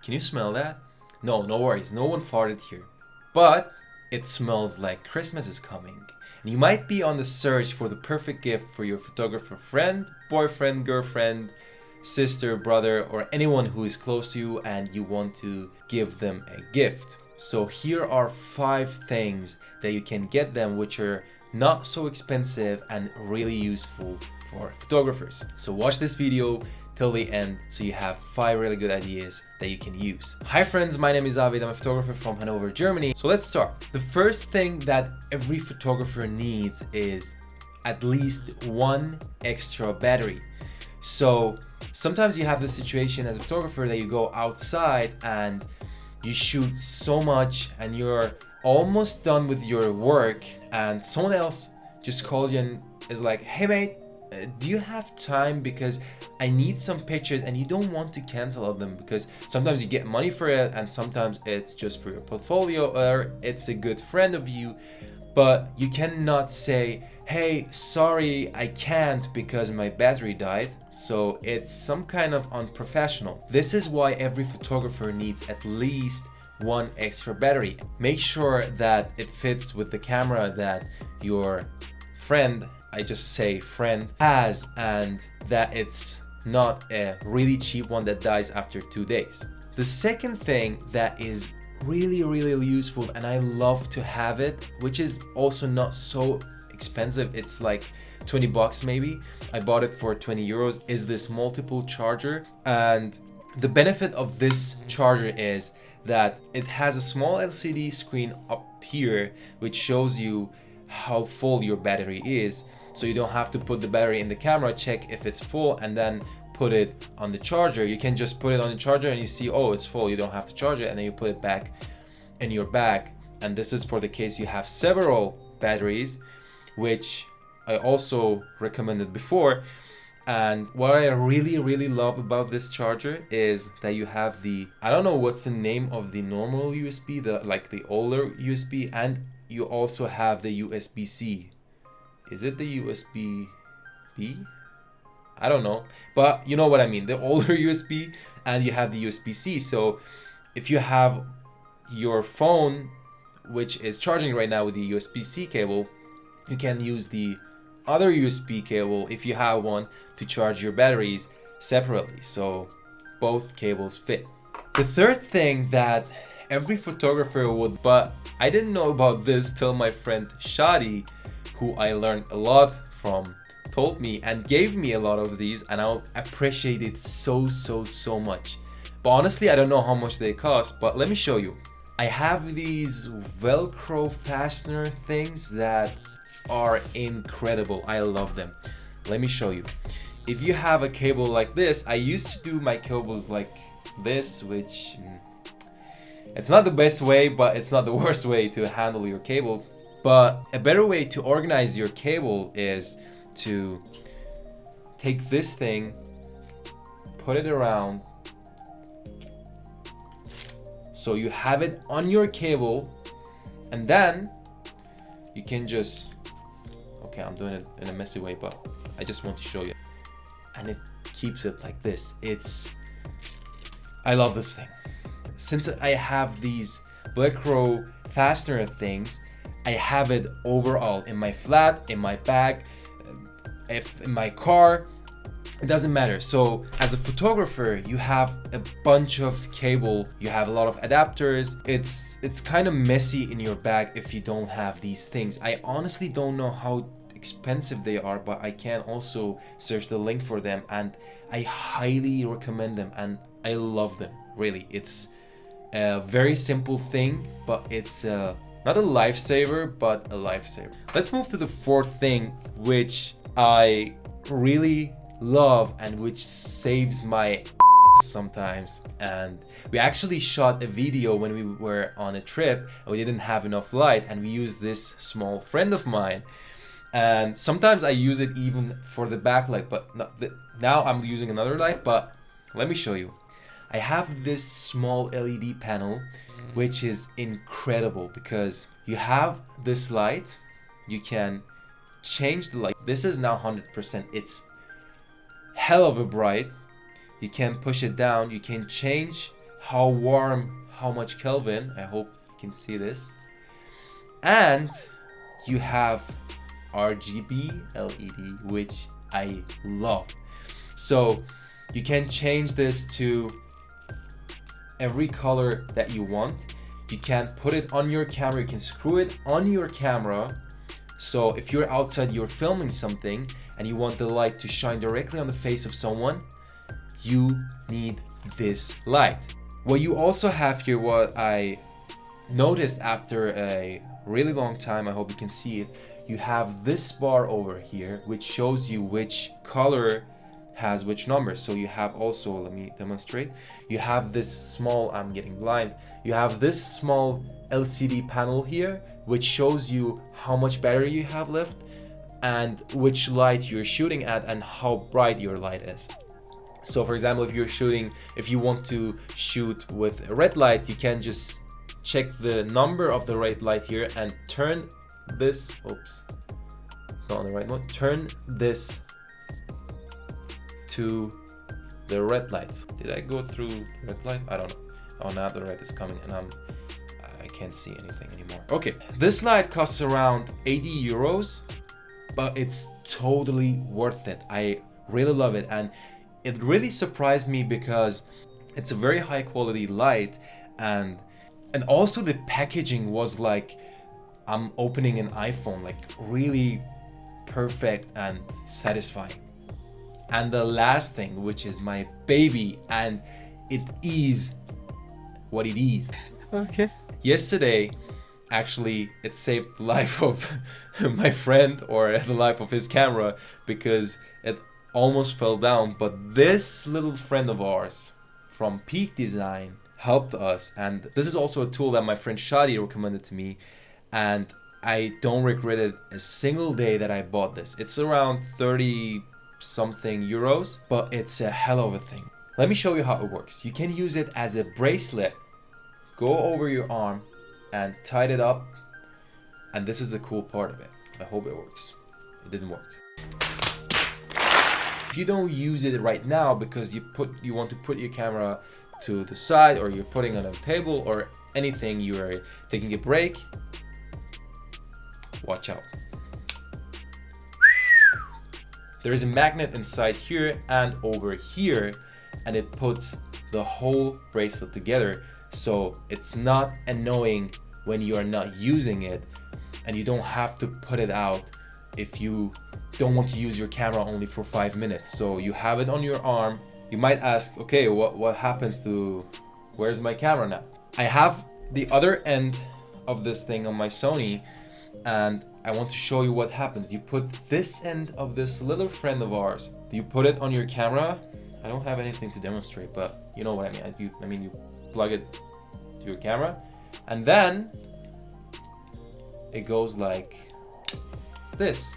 Can you smell that? No, no worries, no one farted here. But it smells like Christmas is coming. And you might be on the search for the perfect gift for your photographer friend, boyfriend, girlfriend, sister, brother, or anyone who is close to you and you want to give them a gift. So here are 5 things that you can get them which are not so expensive and really useful for photographers. So watch this video till the end so you have 5 really good ideas that you can use. Hi friends, my name is Avid. I'm a photographer from Hanover, Germany. So let's start. The first thing that every photographer needs is at least 1 extra battery. So sometimes you have the situation as a photographer that you go outside and you shoot so much and you're almost done with your work and someone else just calls you and is like, hey mate, do you have time because I need some pictures, and you don't want to cancel on them because sometimes you get money for it and sometimes it's just for your portfolio or it's a good friend of you, but you cannot say, hey, sorry, I can't because my battery died. So it's some kind of unprofessional. This is why every photographer needs at least 1 extra battery. Make sure that it fits with the camera that your friend, I just say friend, has, and that it's not a really cheap one that dies after 2 days. The second thing that is really useful, and I love to have it, which is also not so expensive, it's like 20 bucks maybe. I bought it for 20 euros, is this multiple charger. And the benefit of this charger is that it has a small LCD screen up here which shows you how full your battery is, so you don't have to put the battery in the camera, check if it's full, and then put it on the charger. You can just put it on the charger and you see, oh, it's full, you don't have to charge it, and then you put it back in your bag. And this is for the case you have several batteries, which I also recommended before. And what I really love about this charger is that you have the, I don't know what's the name of the normal USB, the older USB, and you also have the USB-C. Is it the USB-B? I don't know, but you know what I mean, the older USB, and you have the USB-C. So if you have your phone which is charging right now with the USB-C cable, you can use the other USB cable, if you have one, to charge your batteries separately, so both cables fit. The third thing that every photographer would, but I didn't know about this till my friend Shadi, who I learned a lot from, told me and gave me a lot of these, and I appreciate it so much. But honestly, I don't know how much they cost, but let me show you. I have these Velcro fastener things that are incredible. I love them. Let me show you. If you have a cable like this, I used to do my cables like this, which it's not the best way, but it's not the worst way to handle your cables. But a better way to organize your cable is to take this thing, put it around, so you have it on your cable, and then you can just, okay, I'm doing it in a messy way, but I just want to show you. And it keeps it like this. I love this thing. Since I have these Velcro fastener things, I have it overall in my flat, in my bag, if in my car, it doesn't matter. So as a photographer, you have a bunch of cable, you have a lot of adapters. It's kind of messy in your bag if you don't have these things. I honestly don't know how expensive they are, but I can also search the link for them, and I highly recommend them, and I love them, really. It's a very simple thing, but it's not a lifesaver, but a lifesaver. Let's move to the fourth thing, which I really love and which saves my sometimes. And we actually shot a video when we were on a trip and we didn't have enough light, and we used this small friend of mine, and sometimes I use it even for the backlight, but now I'm using another light. But let me show you. I have this small LED panel which is incredible because you have this light, you can change the light. This is now 100%. It's hell of a bright. You can push it down, you can change how warm, how much Kelvin. I hope you can see this. And you have RGB LED, which I love. So you can change this to every color that you want. You can put it on your camera, you can screw it on your camera. So if you're outside, you're filming something and you want the light to shine directly on the face of someone, you need this light. What you also have here, what I noticed after a really long time, I hope you can see it, you have this bar over here which shows you which color has which number. So you have also, let me demonstrate, you have this small, I'm getting blind, you have this small LCD panel here which shows you how much battery you have left and which light you're shooting at and how bright your light is. So for example, if you want to shoot with a red light, you can just check the number of the red light here and turn this, oops, it's not on the right note, turn this to the red light. Did I go through the red light? I don't know. Oh, now the red is coming and I can't see anything anymore. Okay, this light costs around 80 euros, but it's totally worth it. I really love it, and it really surprised me because it's a very high quality light, and also the packaging was like I'm opening an iPhone, like really perfect and satisfying. And the last thing, which is my baby, and it is what it is. Okay. Yesterday, actually, it saved the life of my friend, or the life of his camera, because it almost fell down. But this little friend of ours from Peak Design helped us, and this is also a tool that my friend Shadi recommended to me, and I don't regret it a single day that I bought this. It's around 30 something euros, but it's a hell of a thing. Let me show you how it works. You can use it as a bracelet, go over your arm and tie it up, and this is the cool part of it. I hope it works. It didn't work. If you don't use it right now because you want to put your camera to the side, or you're putting it on a table or anything, you are taking a break, watch out. There is a magnet inside here and over here, and it puts the whole bracelet together, so it's not annoying when you are not using it, and you don't have to put it out if you don't want to use your camera only for 5 minutes. So you have it on your arm. You might ask, okay, what happens to, where's my camera now? I have the other end of this thing on my Sony, and I want to show you what happens. You put this end of this little friend of ours, you put it on your camera. I don't have anything to demonstrate, but you know what I mean. You plug it to your camera, and then it goes like this.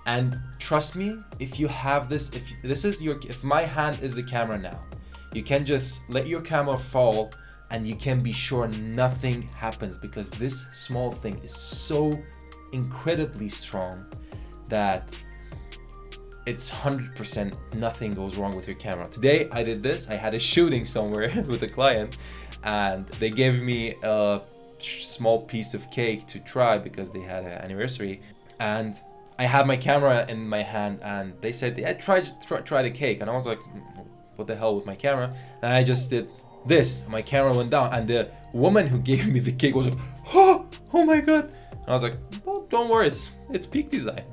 And trust me, if you have this, if my hand is the camera now, you can just let your camera fall and you can be sure nothing happens, because this small thing is so incredibly strong that it's 100% nothing goes wrong with your camera. Today I did this. I had a shooting somewhere with a client, and they gave me a small piece of cake to try because they had an anniversary, and I had my camera in my hand, and they said, yeah, try the cake, and I was like, what the hell with my camera? And I just did this, my camera went down, and the woman who gave me the cake was like, oh my god. And I was like, well, don't worry, it's Peak Design.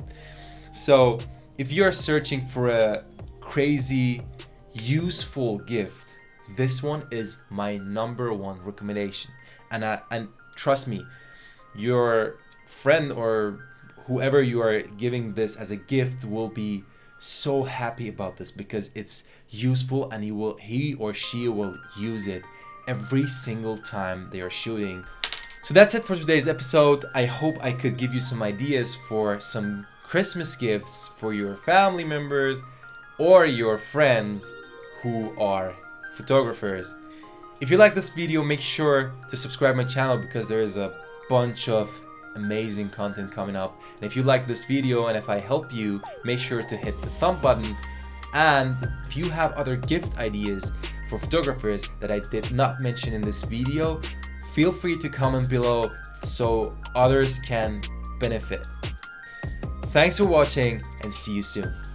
So if you're searching for a crazy useful gift, this one is my #1 recommendation. And trust me, your friend or whoever you are giving this as a gift will be so happy about this, because it's useful and he or she will use it every single time they are shooting. So that's it for today's episode. I hope I could give you some ideas for some Christmas gifts for your family members or your friends who are photographers. If you like this video, make sure to subscribe my channel, because there is a bunch of amazing content coming up. And if you like this video and if I help you, make sure to hit the thumb button. And if you have other gift ideas for photographers that I did not mention in this video, feel free to comment below so others can benefit. Thanks for watching and see you soon.